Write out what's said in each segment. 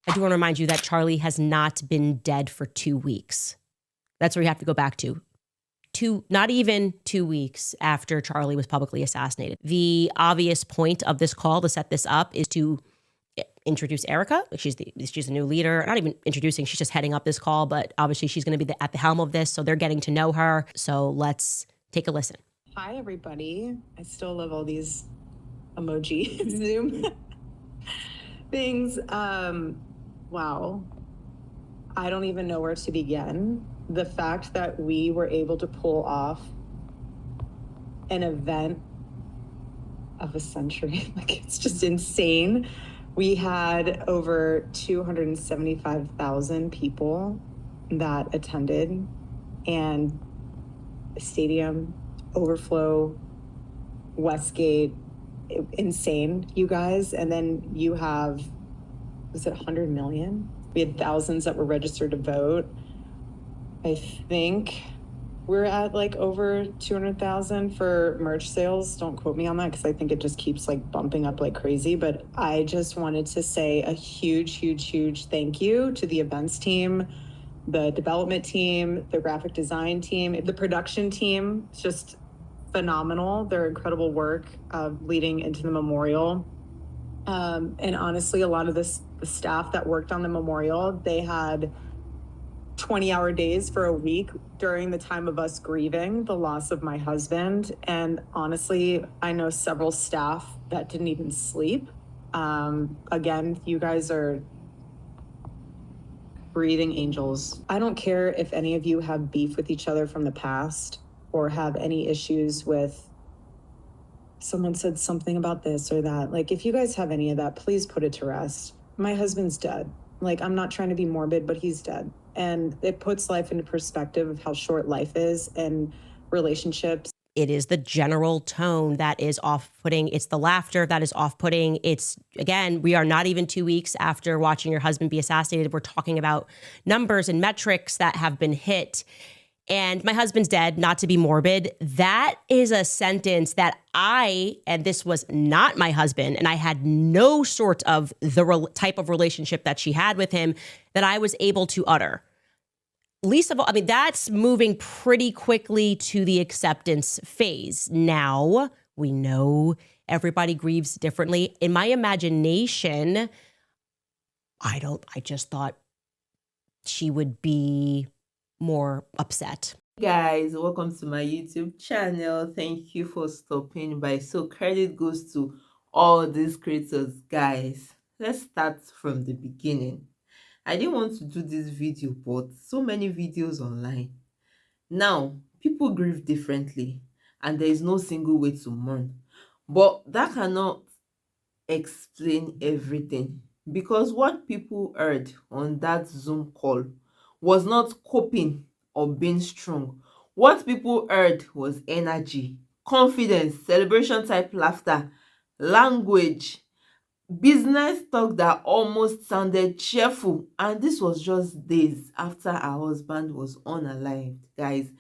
I do want to remind you that Charlie has not been dead for 2 weeks. That's where you have to go back to. Not even 2 weeks after Charlie was publicly assassinated. The obvious point of this call to set this up is to introduce Erika. She's the new leader. Not even introducing, she's just heading up this call, but obviously she's going to be at the helm of this, so they're getting to know her. So let's take a listen. Hi, everybody. I still love all these emoji Zoom things. Wow. I don't even know where to begin. The fact that we were able to pull off an event of a century, like, it's just insane. We had over 275,000 people that attended, and the stadium overflow, Westgate, insane, you guys. And then you have, was it 100 million? We had thousands that were registered to vote. I think we're at like over 200,000 for merch sales. Don't quote me on that because I think it just keeps like bumping up like crazy. But I just wanted to say a huge, huge, huge thank you to the events team, the development team, the graphic design team, the production team. It's just phenomenal. Their incredible work leading into the memorial. And honestly, a lot of the staff that worked on the memorial, they had 20-hour days for a week during the time of us grieving the loss of my husband. And honestly, I know several staff that didn't even sleep. Again, you guys are breathing angels. I don't care if any of you have beef with each other from the past or have any issues with someone said something about this or that. Like, if you guys have any of that, please put it to rest. My husband's dead. Like, I'm not trying to be morbid, but he's dead. And it puts life into perspective of how short life is and relationships. It is the general tone that is off-putting. It's the laughter that is off-putting. It's, again, we are not even 2 weeks after watching your husband be assassinated. We're talking about numbers and metrics that have been hit. And my husband's dead, not to be morbid. That is a sentence that and this was not my husband, and I had no sort of the type of relationship that she had with him, that I was able to utter. Least of all, I mean, that's moving pretty quickly to the acceptance phase. Now, we know everybody grieves differently. In my imagination, I just thought she would be more upset. Guys, welcome to my YouTube channel. Thank you for stopping by. So credit goes to all these creators. Guys, let's start from the beginning. I didn't want to do this video, but so many videos online. Now, people grieve differently and there is no single way to mourn, but that cannot explain everything, because what people heard on that Zoom call was not coping or being strong. What people heard was energy, confidence, celebration type laughter, language, business talk that almost sounded cheerful. And this was just days after her husband was unalived, guys.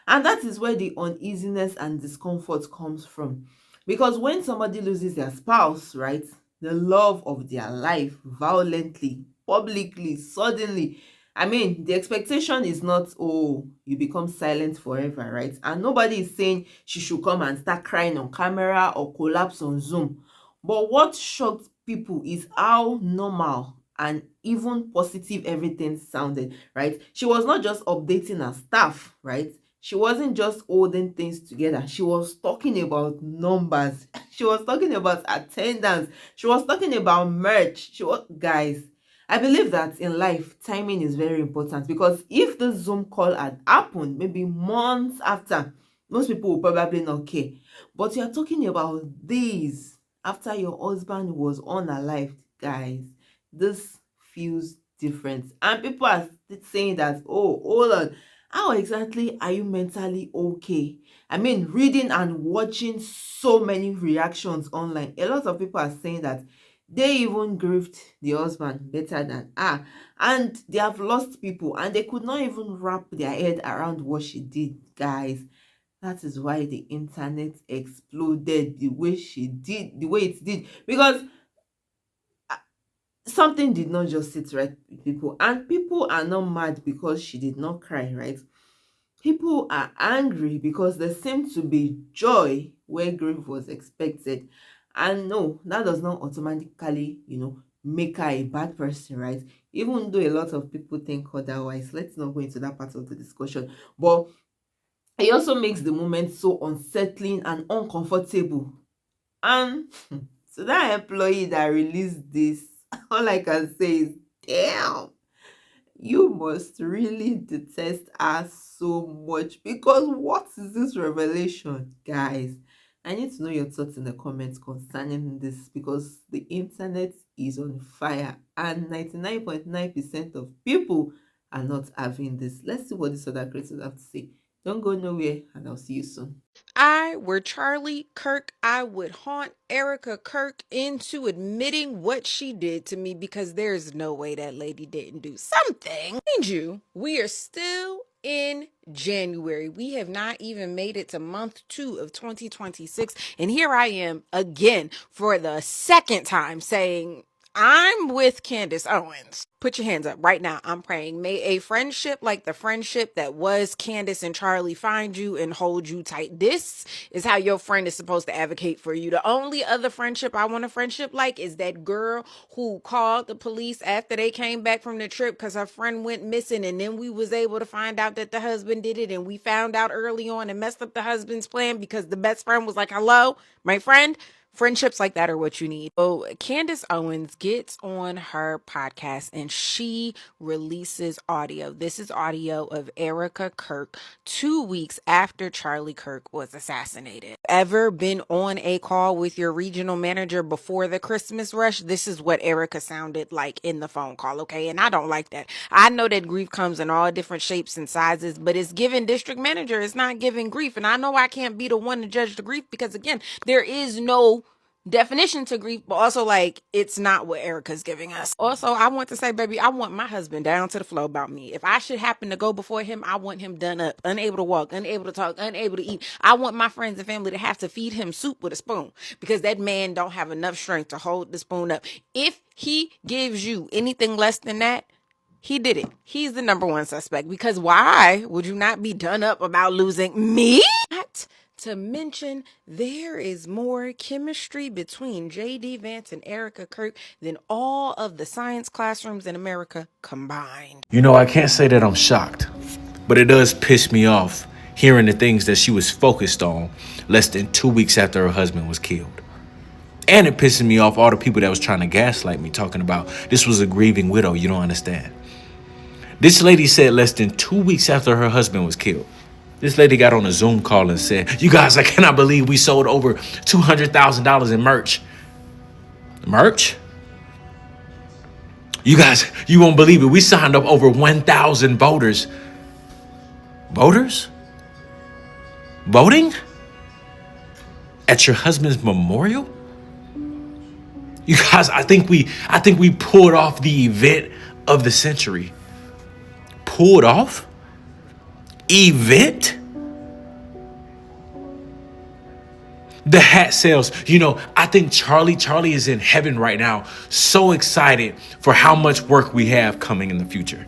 And that is where the uneasiness and discomfort comes from. Because when somebody loses their spouse, right, the love of their life, violently, publicly, suddenly, I mean, the expectation is not, oh, you become silent forever, right? And nobody is saying she should come and start crying on camera or collapse on Zoom. But what shocked people is how normal and even positive everything sounded, right? She was not just updating her staff, right? She wasn't just holding things together. She was talking about numbers. She was talking about attendance. She was talking about merch. Guys, I believe that in life, timing is very important, because if the Zoom call had happened maybe months after, most people will probably not care. But you're talking about days after your husband was unalived, guys. This feels different. And people are saying that, oh, hold on, how exactly are you mentally okay? I mean, reading and watching so many reactions online, a lot of people are saying that they even grieved the husband better than her, and they have lost people and they could not even wrap their head around what she did, guys. That is why the internet exploded the way it did, because something did not just sit right with people. And people are not mad because she did not cry, right? People are angry because there seemed to be joy where grief was expected. And no, that does not automatically, make her a bad person, right? Even though a lot of people think otherwise. Let's not go into that part of the discussion. But it also makes the moment so unsettling and uncomfortable. And so that employee that released this, all I can say is, damn, you must really detest us so much, because what is this revelation, guys? I need to know your thoughts in the comments concerning this, because the internet is on fire and 99.9% of people are not having this. Let's see what these other creators have to say. Don't go nowhere, and I'll see you soon. I were Charlie Kirk, I would haunt Erika Kirk into admitting what she did to me, because there's no way that lady didn't do something. Mind you, we are still in January. We have not even made it to month 2 of 2026. And here I am again for the second time saying, I'm with Candace Owens. Put your hands up right now. I'm praying. May a friendship like the friendship that was Candace and Charlie find you and hold you tight. This is how your friend is supposed to advocate for you. The only other friendship I want a friendship like is that girl who called the police after they came back from the trip because her friend went missing, and then we was able to find out that the husband did it, and we found out early on and messed up the husband's plan because the best friend was like, hello, my friend. Friendships like that are what you need. So Candace Owens gets on her podcast and she releases audio. This is audio of Erika Kirk 2 weeks after Charlie Kirk was assassinated. Ever been on a call with your regional manager before the Christmas rush? This is what Erika sounded like in the phone call, okay? And I don't like that. I know that grief comes in all different shapes and sizes, but it's giving district manager. It's not giving grief. And I know I can't be the one to judge the grief because, again, there is no definition to grief, but also like it's not what Erika's giving us. Also, I want to say, baby, I want my husband down to the floor about me. If I should happen to go before him, I want him done up, unable to walk, unable to talk, unable to eat. I want my friends and family to have to feed him soup with a spoon because that man don't have enough strength to hold the spoon up. If he gives you anything less than that, he did it. He's the number one suspect, because why would you not be done up about losing me? Not to mention, there is more chemistry between J.D. Vance and Erika Kirk than all of the science classrooms in America combined. You know, I can't say that I'm shocked, but it does piss me off hearing the things that she was focused on less than 2 weeks after her husband was killed. And it pisses me off all the people that was trying to gaslight me, talking about this was a grieving widow. You don't understand. This lady said less than 2 weeks after her husband was killed. This lady got on a Zoom call and said, you guys, I cannot believe we sold over $200,000 in merch. Merch? You guys, you won't believe it. We signed up over 1,000 voters. Voters? Voting? At your husband's memorial? You guys, I think we pulled off the event of the century. Pulled off? Event? The hat sales. You know, I think Charlie is in heaven right now, so excited for how much work we have coming in the future.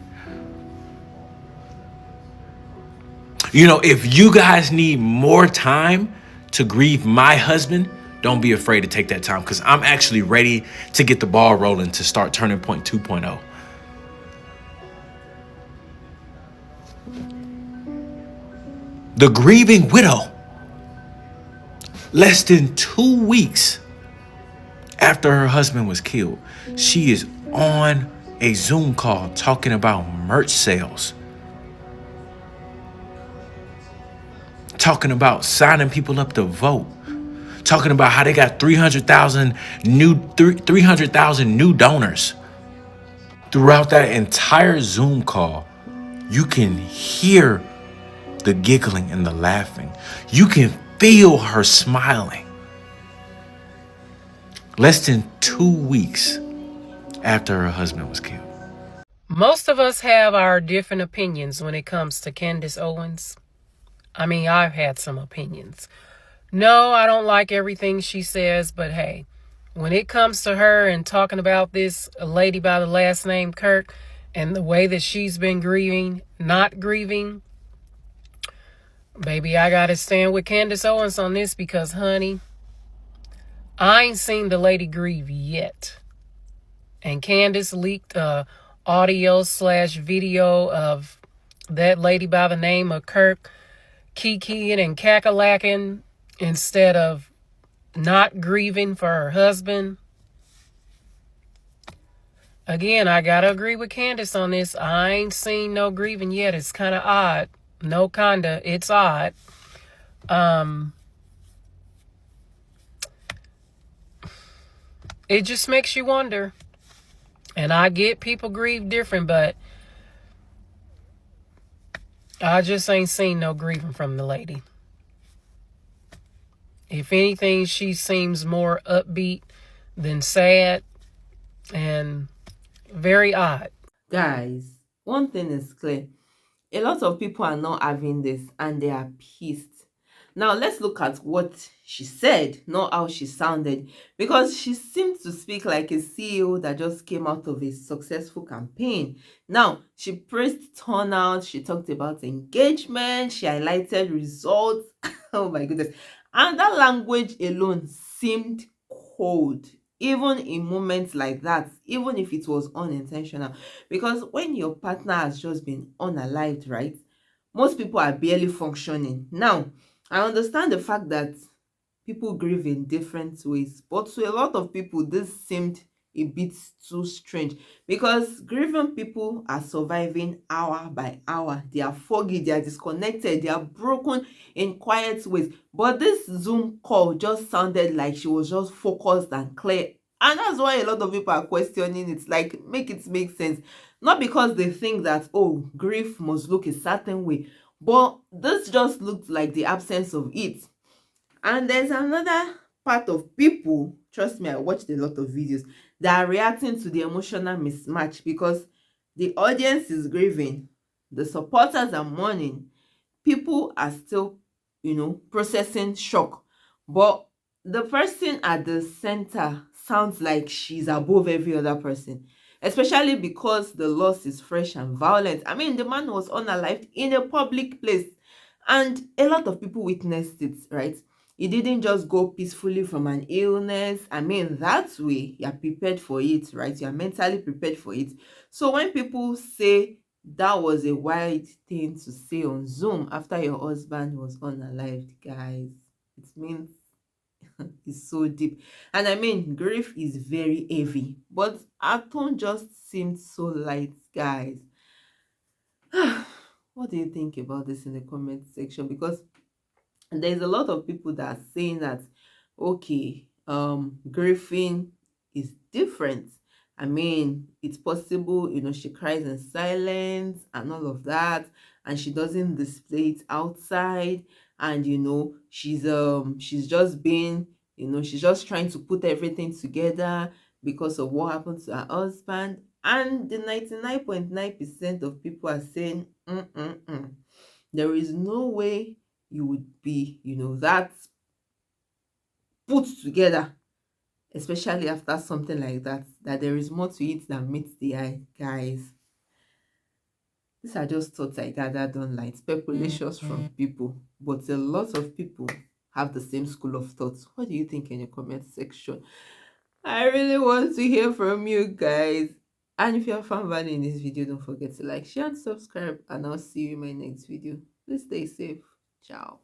You know, if you guys need more time to grieve my husband, don't be afraid to take that time, because I'm actually ready to get the ball rolling to start Turning Point 2.0. The grieving widow. Less than 2 weeks after her husband was killed, she is on a Zoom call talking about merch sales. Talking about signing people up to vote. Talking about how they got 300,000 new donors. Throughout that entire Zoom call, you can hear the giggling and the laughing. You can feel her smiling. Less than 2 weeks after her husband was killed. Most of us have our different opinions when it comes to Candace Owens. I mean, I've had some opinions. No, I don't like everything she says, but hey, when it comes to her and talking about this lady by the last name Kirk and the way that she's been grieving, not grieving, baby, I gotta stand with Candace Owens on this because, honey, I ain't seen the lady grieve yet. And Candace leaked audio/video of that lady by the name of Kirk kikiing and cackalacking instead of not grieving for her husband. Again, I gotta agree with Candace on this. I ain't seen no grieving yet. It's kind of odd. No, kinda. It's odd. It just makes you wonder. And I get people grieve different, but I just ain't seen no grieving from the lady. If anything, she seems more upbeat than sad and very odd. Guys, one thing is clear. A lot of people are not having this and they are pissed. Now, let's look at what she said, not how she sounded, because she seemed to speak like a CEO that just came out of a successful campaign. Now, she praised turnout, she talked about engagement, she highlighted results. Oh my goodness. And that language alone seemed cold, even in moments like that, even if it was unintentional. Because when your partner has just been unalived, right? Most people are barely functioning. Now, I understand the fact that people grieve in different ways, but to a lot of people, this seemed a bit too strange because grieving people are surviving hour by hour. They are foggy, they are disconnected, they are broken in quiet ways. But this Zoom call just sounded like she was just focused and clear. And that's why a lot of people are questioning it. Like, make it make sense. Not because they think that, oh, grief must look a certain way, but this just looked like the absence of it. And there's another part of people, trust me, I watched a lot of videos, that are reacting to the emotional mismatch because the audience is grieving, the supporters are mourning, people are still, processing shock. But the person at the center sounds like she's above every other person, especially because the loss is fresh and violent. I mean, the man was unalived in a public place, and a lot of people witnessed it, right? He didn't just go peacefully from an illness. I mean, that way you're prepared for it, right? You're mentally prepared for it. So when people say that was a wild thing to say on Zoom after your husband was unalived, guys, it means it's so deep. And I mean, grief is very heavy, but our tone just seemed so light, guys. What do you think about this in the comment section? Because there's a lot of people that are saying that, okay, grieving is different. I mean, it's possible, she cries in silence and all of that, and she doesn't display it outside. And she's just being, she's just trying to put everything together because of what happened to her husband. And the 99.9% of people are saying, there is no way you would be, that put together, especially after something like that there is more to it than meets the eye, guys. These are just thoughts I gathered online, speculations from people, but a lot of people have the same school of thoughts. What do you think in the comment section? I really want to hear from you guys. And if you have found value in this video, don't forget to like, share, and subscribe. And I'll see you in my next video. Please stay safe. Ciao.